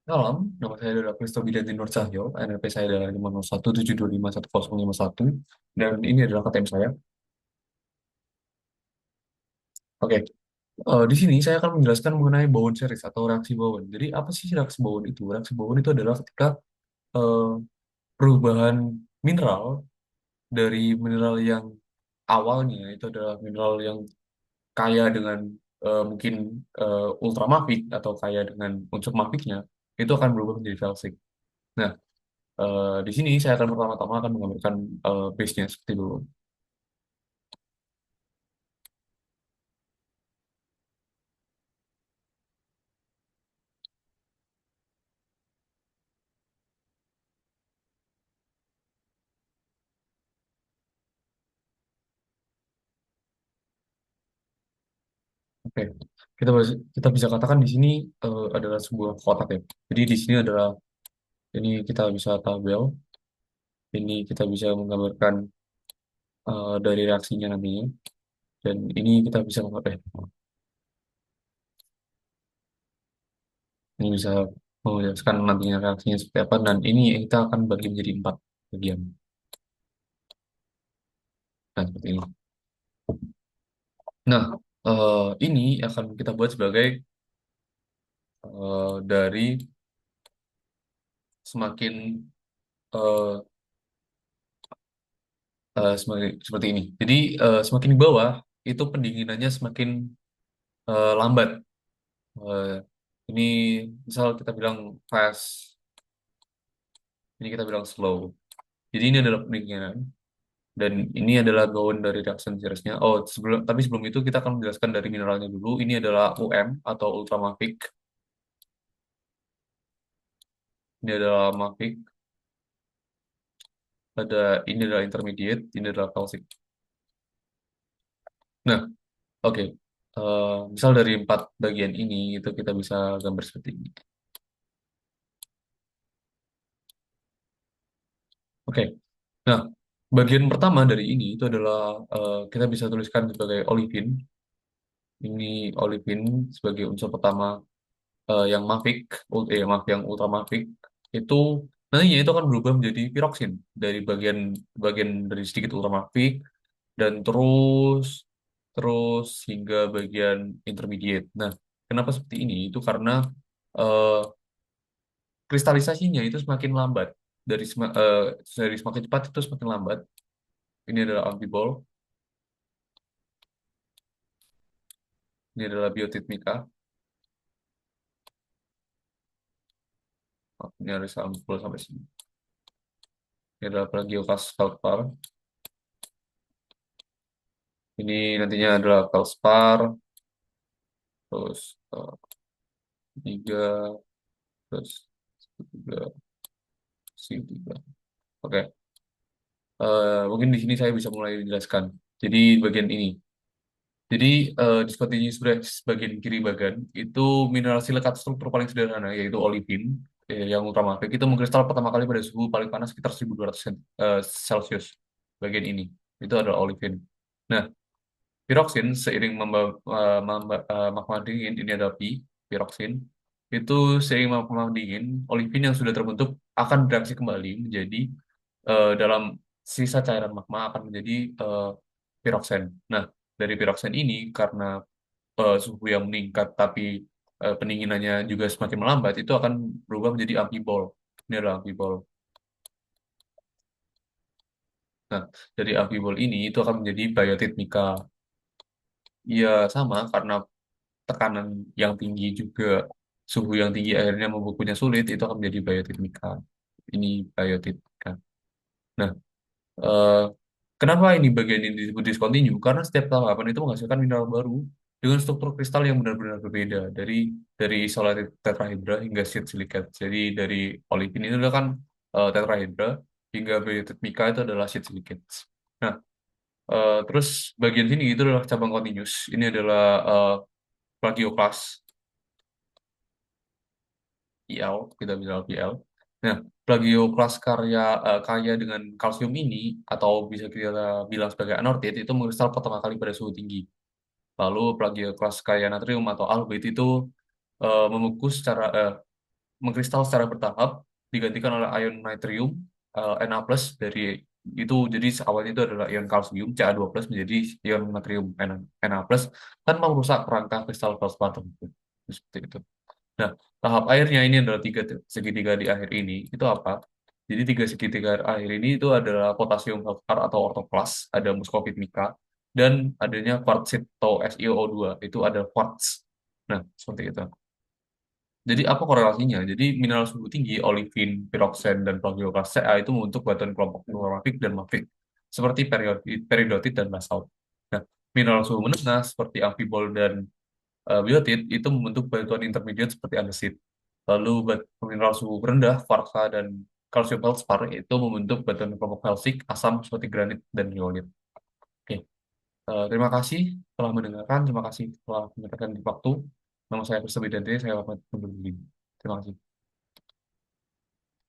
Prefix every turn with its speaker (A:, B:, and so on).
A: Malam, nama saya adalah Kristo Bidanti Nur Cahyo, NRP saya adalah 501725101, dan ini adalah KTM saya. Oke, di sini saya akan menjelaskan mengenai Bowen series atau reaksi Bowen. Jadi apa sih reaksi Bowen itu? Reaksi Bowen itu adalah ketika eh, perubahan mineral dari mineral yang awalnya itu adalah mineral yang kaya dengan mungkin ultramafik atau kaya dengan unsur mafiknya, itu akan berubah menjadi felsic. Nah, di sini saya akan pertama-tama akan menggambarkan base-nya seperti dulu. Oke, kita bisa katakan di sini adalah sebuah kotak ya. Jadi di sini adalah ini kita bisa tabel, ini kita bisa menggambarkan dari reaksinya nantinya, dan ini kita bisa ini bisa menjelaskan nantinya reaksinya seperti apa, dan ini kita akan bagi menjadi 4 bagian. Nah, seperti ini. Nah, ini akan kita buat sebagai dari semakin eh, seperti ini. Jadi semakin di bawah itu pendinginannya semakin lambat. Eh, ini misal kita bilang fast, ini kita bilang slow. Jadi ini adalah pendinginan dan ini adalah gaun dari reaction seriesnya. Oh, sebelum itu kita akan menjelaskan dari mineralnya dulu. Ini adalah UM atau ultramafic. Ini adalah mafic. Ini adalah intermediate. Ini adalah calcic. Nah, oke. Misal dari 4 bagian ini itu kita bisa gambar seperti ini. Oke. Nah, bagian pertama dari ini itu adalah kita bisa tuliskan sebagai olivin. Ini olivin sebagai unsur pertama yang mafic, maaf yang ultramafik itu nantinya itu akan berubah menjadi piroksin dari bagian bagian dari sedikit ultramafik dan terus terus hingga bagian intermediate. Nah, kenapa seperti ini? Itu karena eh, kristalisasinya itu semakin lambat dari semakin cepat itu semakin lambat. Ini adalah amphibol, ini adalah biotitmika. Oh, ini harus 10 sampai sini. Ini adalah Plagioclastar. Ini nantinya adalah Felspar, terus tiga, terus tiga, tiga. Oke, mungkin di sini saya bisa mulai menjelaskan. Jadi bagian ini. Jadi discontinuous branch bagian kiri bagian itu mineral silikat struktur paling sederhana yaitu olivin yang ultramafik itu mengkristal pertama kali pada suhu paling panas sekitar 1200 Celcius. Bagian ini itu adalah olivin. Nah, piroksin seiring magma dingin, ini ada piroksin, itu seiring magma dingin, olivin yang sudah terbentuk akan bereaksi kembali menjadi dalam sisa cairan magma akan menjadi eh, piroksen. Nah, dari piroksen ini karena suhu yang meningkat tapi pendinginannya juga semakin melambat, itu akan berubah menjadi amfibol. Ini adalah amfibol. Nah, dari amfibol ini itu akan menjadi biotit mika. Iya, sama karena tekanan yang tinggi juga suhu yang tinggi akhirnya membukunya sulit itu akan menjadi biotikmika. Ini biotikmika. Nah, eh, kenapa ini bagian ini disebut discontinue? Karena setiap tahapan itu menghasilkan mineral baru dengan struktur kristal yang benar-benar berbeda dari isolated tetrahedra hingga sheet silicate. Jadi dari olivin itu adalah kan tetrahedra hingga biotikmika itu adalah sheet silicate. Nah, terus bagian sini itu adalah cabang continuous. Ini adalah plagioklas PL, kita bilang PL. Nah, plagioklas kaya dengan kalsium ini, atau bisa kita bilang sebagai anortit, itu mengkristal pertama kali pada suhu tinggi. Lalu plagioklas kaya natrium atau albit itu membungkus secara mengkristal secara bertahap digantikan oleh ion natrium Na plus dari itu. Jadi awalnya itu adalah ion kalsium Ca2+ menjadi ion natrium Na plus, tanpa merusak kerangka kristal feldspar tersebut. Seperti itu. Nah, tahap airnya ini adalah segitiga di akhir ini. Itu apa? Jadi tiga segitiga akhir ini itu adalah potasium fluoride atau ortoklas, ada muskovit mika, dan adanya kwartsit atau SiO2, itu ada quartz. Nah, seperti itu. Jadi apa korelasinya? Jadi mineral suhu tinggi, olivin, piroxen, dan plagioklas Ca itu membentuk batuan kelompok normafik dan mafik, seperti peridotit dan basalt. Nah, mineral suhu menengah seperti amfibol dan biotit itu membentuk batuan intermediate seperti andesit. Lalu mineral suhu rendah, kvarsa dan kalsium feldspar itu membentuk batuan kelompok felsik, asam seperti granit dan rhyolite. Oke, terima kasih telah mendengarkan. Terima kasih telah menyempatkan di waktu. Nama saya Prisca Widanti, saya pamit undur diri. Terima kasih.